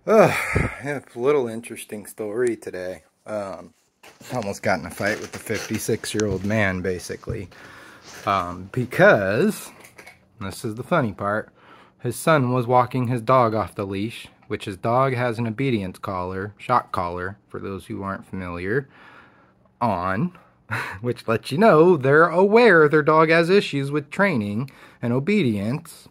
I have a little interesting story today. Almost got in a fight with the 56-year-old man, basically. Because, this is the funny part, his son was walking his dog off the leash, which his dog has an obedience collar, shock collar, for those who aren't familiar, on, which lets you know they're aware their dog has issues with training and obedience.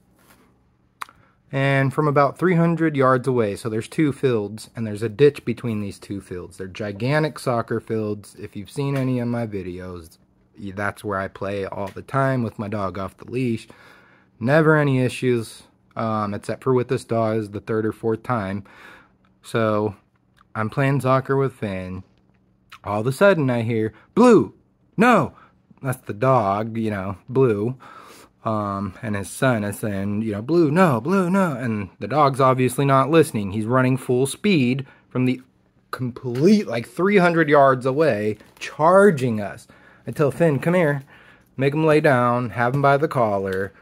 And from about 300 yards away, so there's two fields, and there's a ditch between these two fields. They're gigantic soccer fields. If you've seen any of my videos, that's where I play all the time with my dog off the leash. Never any issues, except for with this dog. Is the third or fourth time. So I'm playing soccer with Finn. All of a sudden I hear, "Blue, no!" That's the dog, Blue. And his son is saying, "Blue, no, Blue, no." And the dog's obviously not listening. He's running full speed from the complete, 300 yards away, charging us. I tell Finn, "Come here." Make him lay down, have him by the collar,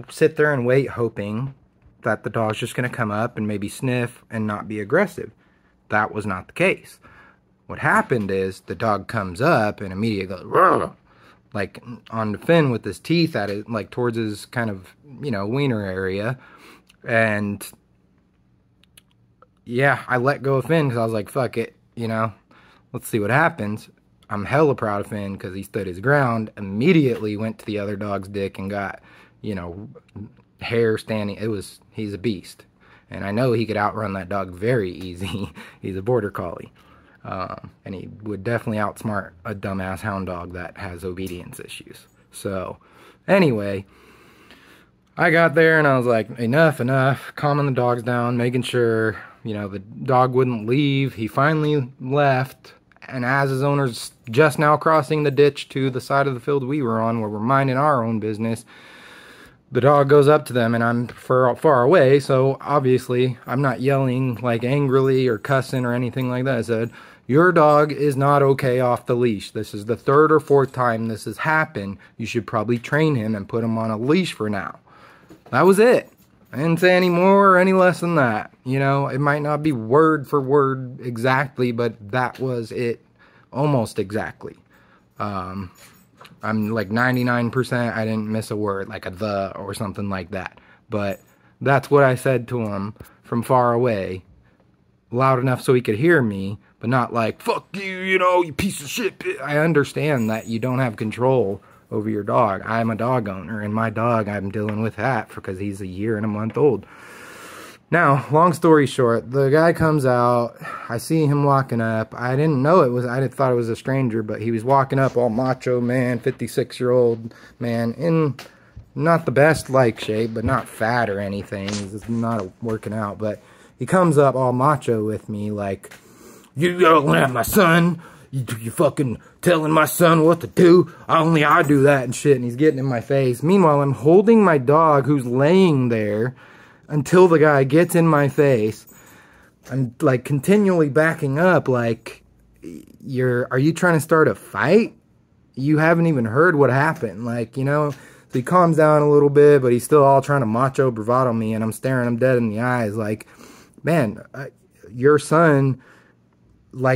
sit there and wait, hoping that the dog's just going to come up and maybe sniff and not be aggressive. That was not the case. What happened is the dog comes up and immediately goes, "Rrr," on the Finn with his teeth at it, towards his kind of, wiener area. And yeah, I let go of Finn because I was like, fuck it, let's see what happens. I'm hella proud of Finn because he stood his ground, immediately went to the other dog's dick and got, hair standing. He's a beast. And I know he could outrun that dog very easy. He's a border collie. And he would definitely outsmart a dumbass hound dog that has obedience issues. So, anyway, I got there and I was like, enough, calming the dogs down, making sure, the dog wouldn't leave. He finally left, and as his owner's just now crossing the ditch to the side of the field we were on, where we're minding our own business, the dog goes up to them, and I'm far away, so obviously I'm not yelling angrily or cussing or anything like that. I said, "Your dog is not okay off the leash. This is the third or fourth time this has happened. You should probably train him and put him on a leash for now." That was it. I didn't say any more or any less than that. It might not be word for word exactly, but that was it almost exactly. I'm 99%, I didn't miss a word, like a "the" or something like that. But that's what I said to him from far away, loud enough so he could hear me, but not like, "Fuck you, you piece of shit." I understand that you don't have control over your dog. I'm a dog owner, and my dog, I'm dealing with that because he's a year and a month old. Now, long story short, the guy comes out. I see him walking up. I didn't know I thought it was a stranger, but he was walking up all macho man, 56-year-old man, in not the best shape, but not fat or anything. He's just not working out, but he comes up all macho with me like, "You yelling at my son? You fucking telling my son what to do? Only I do that," and shit, and he's getting in my face. Meanwhile, I'm holding my dog who's laying there until the guy gets in my face. I'm continually backing up are you trying to start a fight? You haven't even heard what happened. So he calms down a little bit, but he's still all trying to macho bravado me, and I'm staring him dead in the eyes man, your son,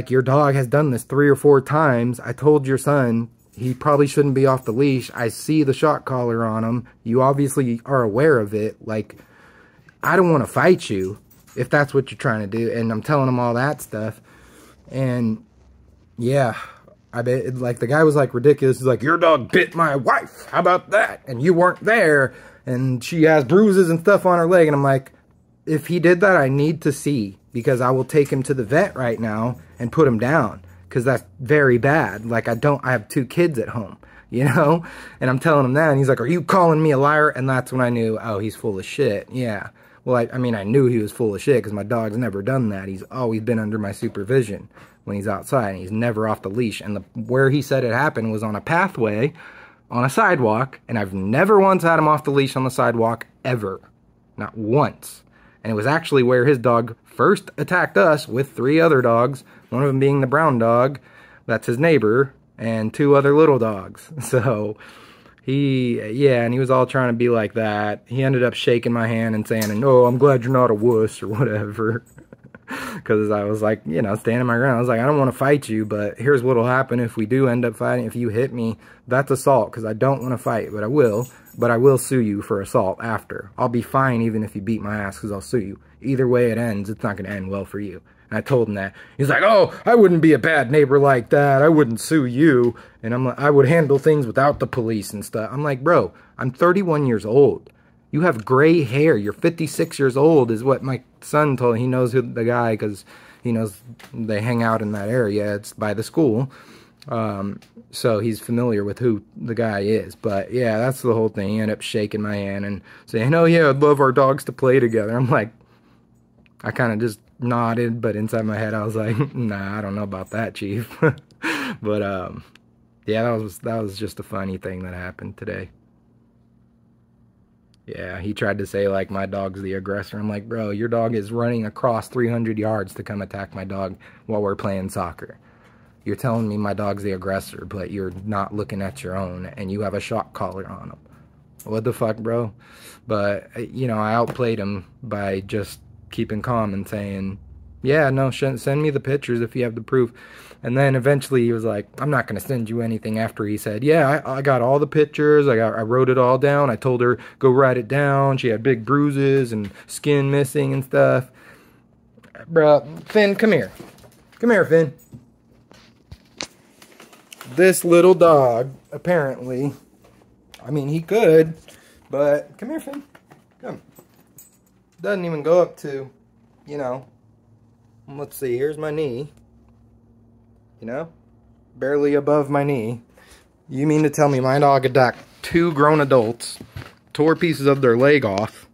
your dog has done this 3 or 4 times. I told your son he probably shouldn't be off the leash. I see the shock collar on him. You obviously are aware of it. I don't want to fight you if that's what you're trying to do. And I'm telling him all that stuff. And yeah, I bet the guy was ridiculous. He's like, "Your dog bit my wife. How about that? And you weren't there. And she has bruises and stuff on her leg." And I'm like, if he did that, I need to see, because I will take him to the vet right now and put him down, because that's very bad. I have 2 kids at home, and I'm telling him that, and he's like, "Are you calling me a liar?" And that's when I knew, oh, he's full of shit. Yeah. Well, I mean, I knew he was full of shit because my dog's never done that. He's always been under my supervision when he's outside, and he's never off the leash. And where he said it happened was on a pathway, on a sidewalk, and I've never once had him off the leash on the sidewalk, ever. Not once. And it was actually where his dog first attacked us with 3 other dogs, one of them being the brown dog, that's his neighbor, and 2 other little dogs. So and he was all trying to be like that. He ended up shaking my hand and saying, "Oh, I'm glad you're not a wuss," or whatever. Because I was like, you know, standing my ground. I was like, I don't want to fight you, but here's what'll happen if we do end up fighting. If you hit me, that's assault, because I don't want to fight, but I will. But I will sue you for assault after. I'll be fine even if you beat my ass, because I'll sue you. Either way it ends, it's not going to end well for you. And I told him that. He's like, oh, I wouldn't be a bad neighbor like that. I wouldn't sue you. And I'm like, I would handle things without the police and stuff. I'm like, bro, I'm 31 years old. You have gray hair. You're 56 years old is what my son told me. He knows who the guy, because he knows they hang out in that area. It's by the school. So he's familiar with who the guy is. But yeah, that's the whole thing. He ended up shaking my hand and saying, oh yeah, I'd love our dogs to play together. I'm like, I kind of just nodded, but inside my head I was like, nah, I don't know about that, Chief. But yeah, that was just a funny thing that happened today. Yeah, he tried to say like my dog's the aggressor. I'm like, bro, your dog is running across 300 yards to come attack my dog while we're playing soccer. You're telling me my dog's the aggressor, but you're not looking at your own, and you have a shock collar on him. What the fuck, bro? But, you know, I outplayed him by just keeping calm and saying, yeah, no, send me the pictures if you have the proof. And then eventually he was like, I'm not going to send you anything, after he said, yeah, I got all the pictures. I wrote it all down. I told her, go write it down. She had big bruises and skin missing and stuff. Bruh, Finn, come here. Come here, Finn. This little dog, apparently, I mean, he could, but come here, Finn. Come. Doesn't even go up to, you know, let's see, here's my knee. You know, barely above my knee. You mean to tell me my dog attacked 2 grown adults, tore pieces of their leg off,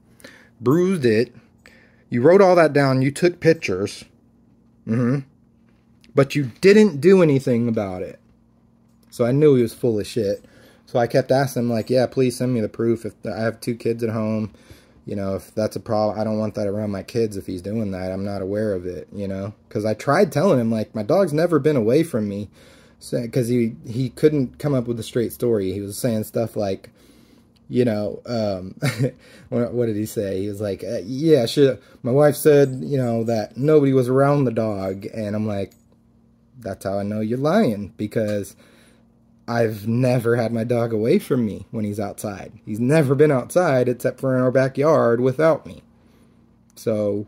bruised it, you wrote all that down, you took pictures, but you didn't do anything about it. So I knew he was full of shit. So I kept asking him, like, yeah, please send me the proof. If I have 2 kids at home, you know, if that's a problem, I don't want that around my kids if he's doing that. I'm not aware of it, you know. Because I tried telling him, like, my dog's never been away from me. Because he couldn't come up with a straight story. He was saying stuff like, you know, what did he say? He was like, yeah, my wife said, you know, that nobody was around the dog. And I'm like, that's how I know you're lying. Because I've never had my dog away from me when he's outside. He's never been outside except for in our backyard without me. So,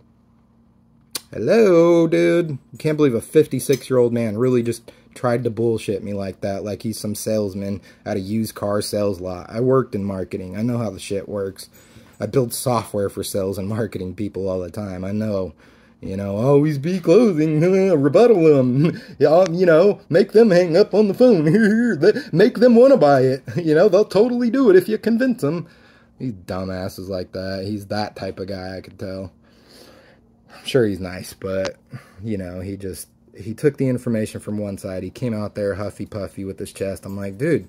hello, dude. I can't believe a 56-year-old man really just tried to bullshit me like that, like he's some salesman at a used car sales lot. I worked in marketing. I know how the shit works. I build software for sales and marketing people all the time. I know. You know, always be closing, rebuttal them, you know, make them hang up on the phone, make them want to buy it, you know, they'll totally do it if you convince them. These dumbasses like that, he's that type of guy, I could tell. I'm sure he's nice, but, you know, he took the information from one side, he came out there huffy-puffy with his chest. I'm like, dude,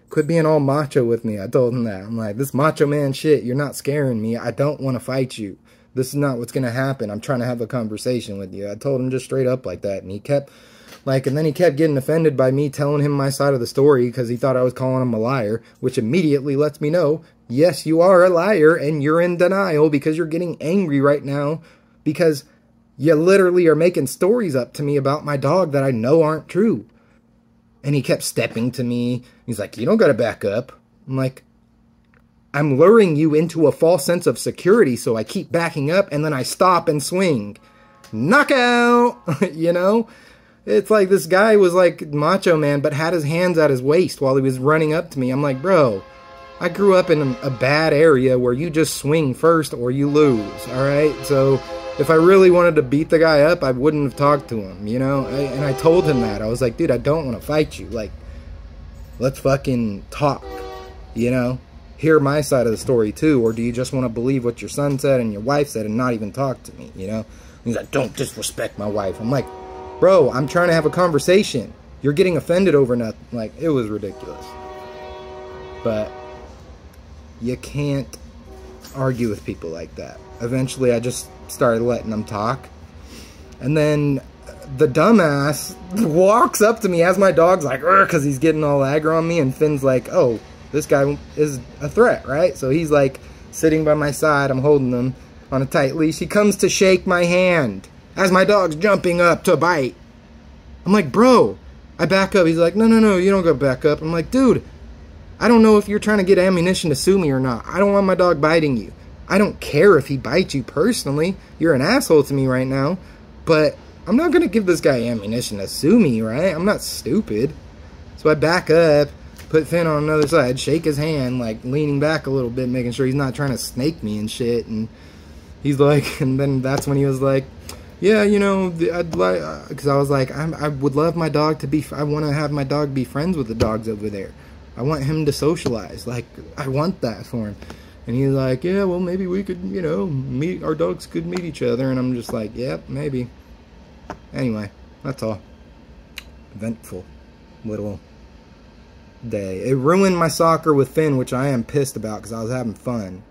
quit being all macho with me. I told him that. I'm like, this macho man shit, you're not scaring me, I don't want to fight you. This is not what's going to happen. I'm trying to have a conversation with you. I told him just straight up like that. And he kept, like, and then he kept getting offended by me telling him my side of the story because he thought I was calling him a liar, which immediately lets me know, yes, you are a liar and you're in denial because you're getting angry right now because you literally are making stories up to me about my dog that I know aren't true. And he kept stepping to me. He's like, you don't got to back up. I'm like, I'm luring you into a false sense of security, so I keep backing up, and then I stop and swing. Knockout! You know? It's like this guy was like Macho Man, but had his hands at his waist while he was running up to me. I'm like, bro, I grew up in a bad area where you just swing first or you lose, alright? So, if I really wanted to beat the guy up, I wouldn't have talked to him, you know? And I told him that. I was like, dude, I don't want to fight you. Like, let's fucking talk, you know? Hear my side of the story too, or do you just want to believe what your son said and your wife said and not even talk to me, you know? He's like, don't disrespect my wife. I'm like, bro, I'm trying to have a conversation. You're getting offended over nothing. Like, it was ridiculous. But you can't argue with people like that. Eventually, I just started letting them talk. And then the dumbass walks up to me as my dog's like, because he's getting all aggro on me, and Finn's like, oh, this guy is a threat, right? So he's like sitting by my side. I'm holding him on a tight leash. He comes to shake my hand. as my dog's jumping up to bite. I'm like, bro. I back up. He's like, no, no, no, you don't go back up. I'm like, dude, I don't know if you're trying to get ammunition to sue me or not. I don't want my dog biting you. I don't care if he bites you personally. You're an asshole to me right now. But I'm not going to give this guy ammunition to sue me, right? I'm not stupid. So I back up, put Finn on another side, shake his hand, like leaning back a little bit, making sure he's not trying to snake me and shit. And he's like, and then that's when he was like, yeah, you know, I'd like, because I was like, I would love my dog to be, I want to have my dog be friends with the dogs over there. I want him to socialize. Like, I want that for him. And he's like, yeah, well, maybe we could, you know, meet, our dogs could meet each other. And I'm just like, yep, maybe. Anyway, that's all. Eventful little day. It ruined my soccer with Finn, which I am pissed about because I was having fun.